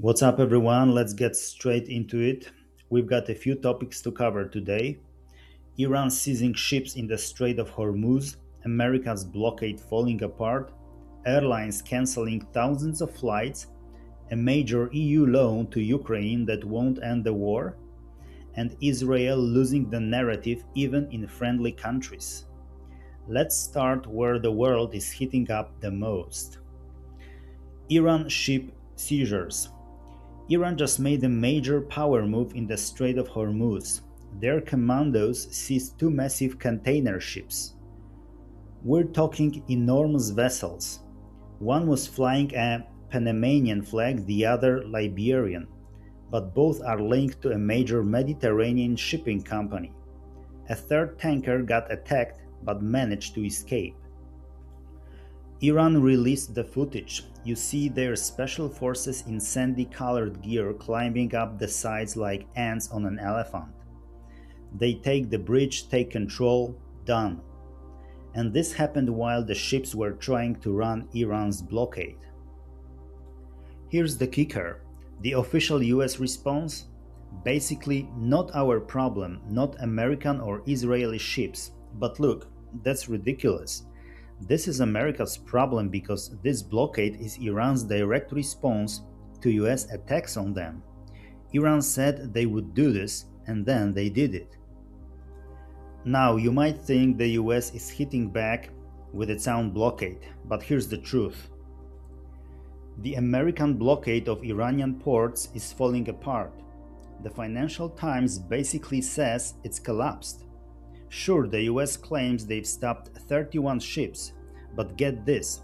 What's up, everyone? Let's get straight into it. We've got a few topics to cover today. Iran seizing ships in the Strait of Hormuz, America's blockade falling apart, airlines canceling thousands of flights, a major EU loan to Ukraine that won't end the war, and Israel losing the narrative even in friendly countries. Let's start where the world is heating up the most. Iran ship seizures. Iran just made a major power move in the Strait of Hormuz. Their commandos seized two massive container ships. We're talking enormous vessels. One was flying a Panamanian flag, the other Liberian, but both are linked to a major Mediterranean shipping company. A third tanker got attacked but managed to escape. Iran released the footage. You see their special forces in sandy colored gear climbing up the sides like ants on an elephant. They take the bridge, take control, done. And this happened while the ships were trying to run Iran's blockade. Here's the kicker. The official US response? Basically, not our problem, not American or Israeli ships. But look, that's ridiculous. This is America's problem because this blockade is Iran's direct response to US attacks on them. Iran said they would do this, and then they did it. Now, you might think the US is hitting back with its own blockade, but here's the truth. The American blockade of Iranian ports is falling apart. The Financial Times basically says it's collapsed. Sure, the US claims they've stopped 31 ships, but get this,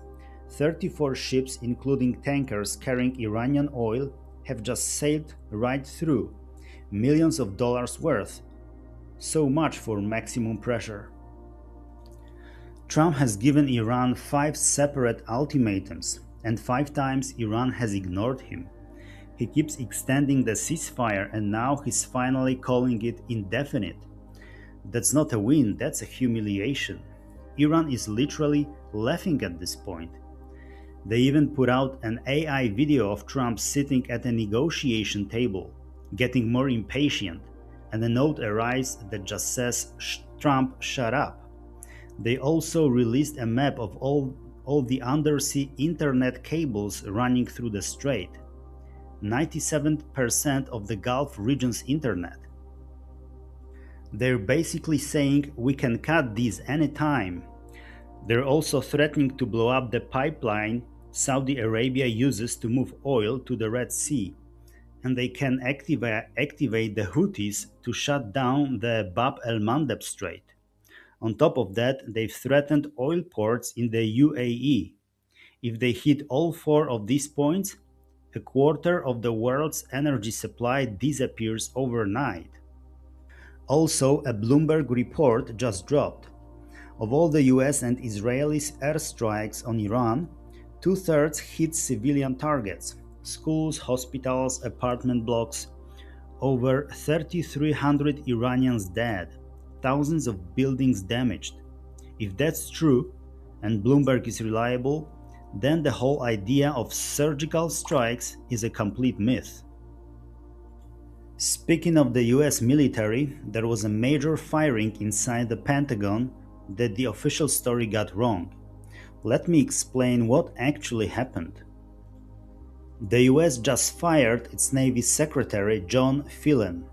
34 ships, including tankers carrying Iranian oil, have just sailed right through, millions of dollars worth. So much for maximum pressure. Trump has given Iran 5 separate ultimatums, and 5 times Iran has ignored him. He keeps extending the ceasefire, and now he's finally calling it indefinite. That's not a win, that's a humiliation. Iran is literally laughing at this point. They even put out an AI video of Trump sitting at a negotiation table, getting more impatient, and a note arrives that just says, Trump, shut up. They also released a map of all the undersea internet cables running through the strait. 97% of the Gulf region's internet. They're basically saying we can cut these anytime. They're also threatening to blow up the pipeline Saudi Arabia uses to move oil to the Red Sea, and they can activate the Houthis to shut down the Bab el-Mandeb Strait. On top of that, they've threatened oil ports in the UAE. If they hit all 4 of these points, a quarter of the world's energy supply disappears overnight. Also, a Bloomberg report just dropped. Of all the US and Israelis' airstrikes on Iran, 2/3 hit civilian targets: schools, hospitals, apartment blocks. Over 3,300 Iranians dead, thousands of buildings damaged. If that's true, and Bloomberg is reliable, then the whole idea of surgical strikes is a complete myth. Speaking of the US military, there was a major firing inside the Pentagon that the official story got wrong. Let me explain what actually happened. The US just fired its Navy Secretary John Phelan.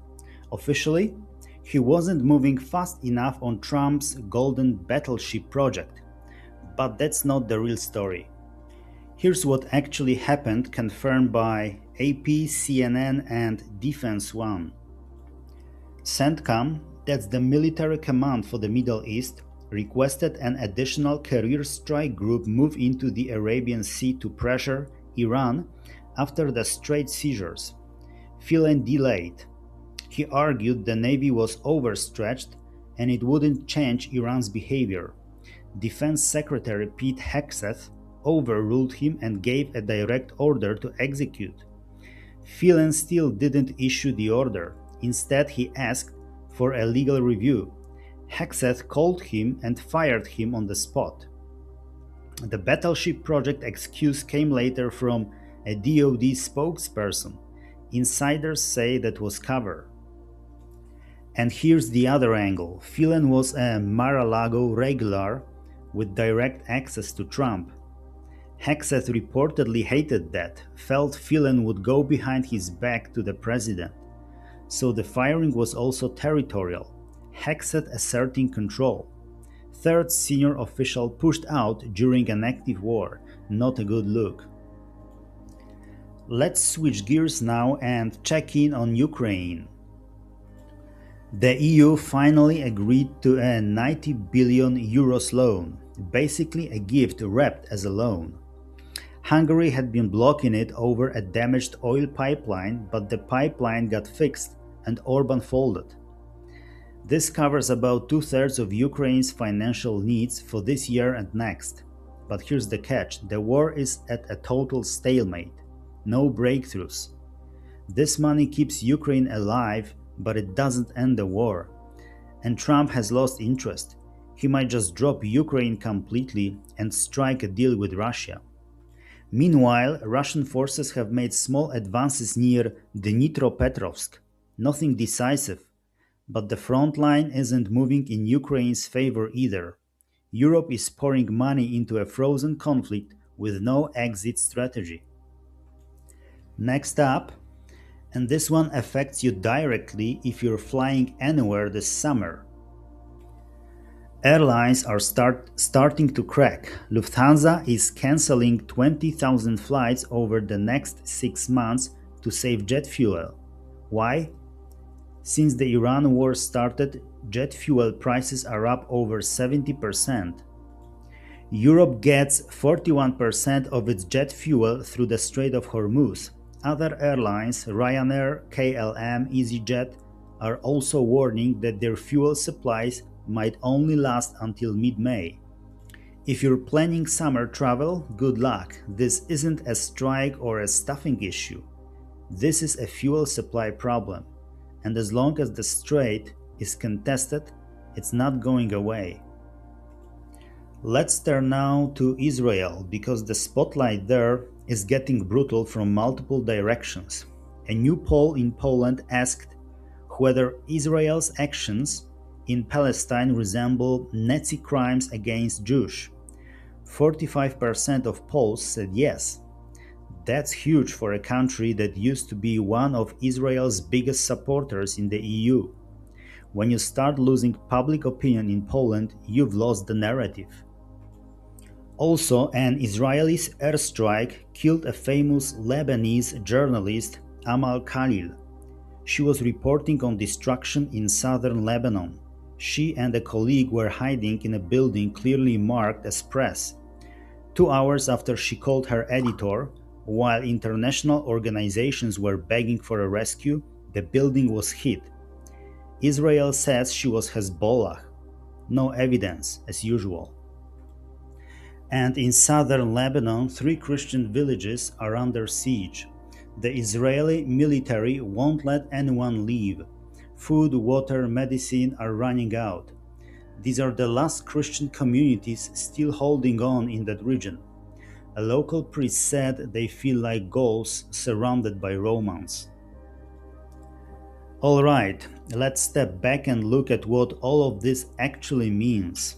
Officially, he wasn't moving fast enough on Trump's Golden Battleship project. But that's not the real story. Here's what actually happened, confirmed by AP, CNN, and Defense One. CENTCOM, that's the military command for the Middle East, requested an additional carrier strike group move into the Arabian Sea to pressure Iran after the Strait seizures. Phelan delayed. He argued the Navy was overstretched and it wouldn't change Iran's behavior. Defense Secretary Pete Hegseth overruled him and gave a direct order to execute. Phelan still didn't issue the order. Instead, he asked for a legal review. Hegseth called him and fired him on the spot. The battleship project excuse came later from a DoD spokesperson. Insiders say that was cover. And here's the other angle. Phelan was a Mar-a-Lago regular with direct access to Trump. Hexet reportedly hated that, felt Phelan would go behind his back to the president. So the firing was also territorial, Hexet asserting control. Third senior official pushed out during an active war, not a good look. Let's switch gears now and check in on Ukraine. The EU finally agreed to a 90 billion euros loan, basically a gift wrapped as a loan. Hungary had been blocking it over a damaged oil pipeline, but the pipeline got fixed and Orban folded. This covers about 2/3 of Ukraine's financial needs for this year and next. But here's the catch, the war is at a total stalemate. No breakthroughs. This money keeps Ukraine alive, but it doesn't end the war. And Trump has lost interest. He might just drop Ukraine completely and strike a deal with Russia. Meanwhile, Russian forces have made small advances near Dnipropetrovsk. Nothing decisive. But the front line isn't moving in Ukraine's favor either. Europe is pouring money into a frozen conflict with no exit strategy. Next up, and this one affects you directly if you're flying anywhere this summer. Airlines are starting to crack. Lufthansa is canceling 20,000 flights over the next 6 months to save jet fuel. Why? Since the Iran war started, jet fuel prices are up over 70%. Europe gets 41% of its jet fuel through the Strait of Hormuz. Other airlines, Ryanair, KLM, EasyJet, are also warning that their fuel supplies might only last until mid-May. If you're planning summer travel, good luck. This isn't a strike or a staffing issue. This is a fuel supply problem. And as long as the strait is contested, it's not going away. Let's turn now to Israel, because the spotlight there is getting brutal from multiple directions. A new poll in Poland asked whether Israel's actions in Palestine resemble Nazi crimes against Jews. 45% of Poles said yes. That's huge for a country that used to be one of Israel's biggest supporters in the EU. When you start losing public opinion in Poland, you've lost the narrative. Also, an Israeli airstrike killed a famous Lebanese journalist, Amal Khalil. She was reporting on destruction in southern Lebanon. She and a colleague were hiding in a building clearly marked as press. 2 hours after she called her editor, while international organizations were begging for a rescue, the building was hit. Israel says she was Hezbollah. No evidence, as usual. And in southern Lebanon, 3 Christian villages are under siege. The Israeli military won't let anyone leave. Food, water, medicine are running out. These are the last Christian communities still holding on in that region. A local priest said they feel like ghosts surrounded by Romans. Alright, let's step back and look at what all of this actually means.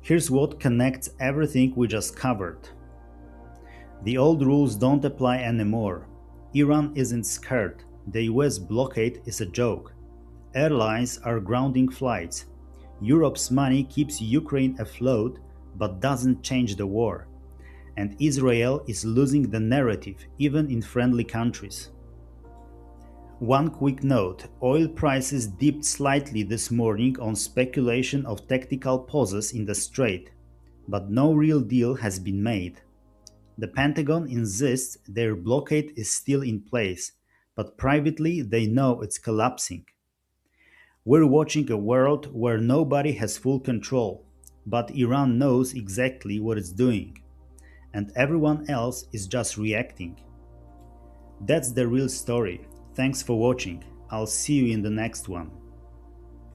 Here's what connects everything we just covered. The old rules don't apply anymore. Iran isn't scared. The US blockade is a joke. Airlines are grounding flights. Europe's money keeps Ukraine afloat but doesn't change the war. And Israel is losing the narrative, even in friendly countries. One quick note, oil prices dipped slightly this morning on speculation of tactical pauses in the strait, but no real deal has been made. The Pentagon insists their blockade is still in place, but privately they know it's collapsing. We're watching a world where nobody has full control, but Iran knows exactly what it's doing, and everyone else is just reacting. That's the real story. Thanks for watching. I'll see you in the next one.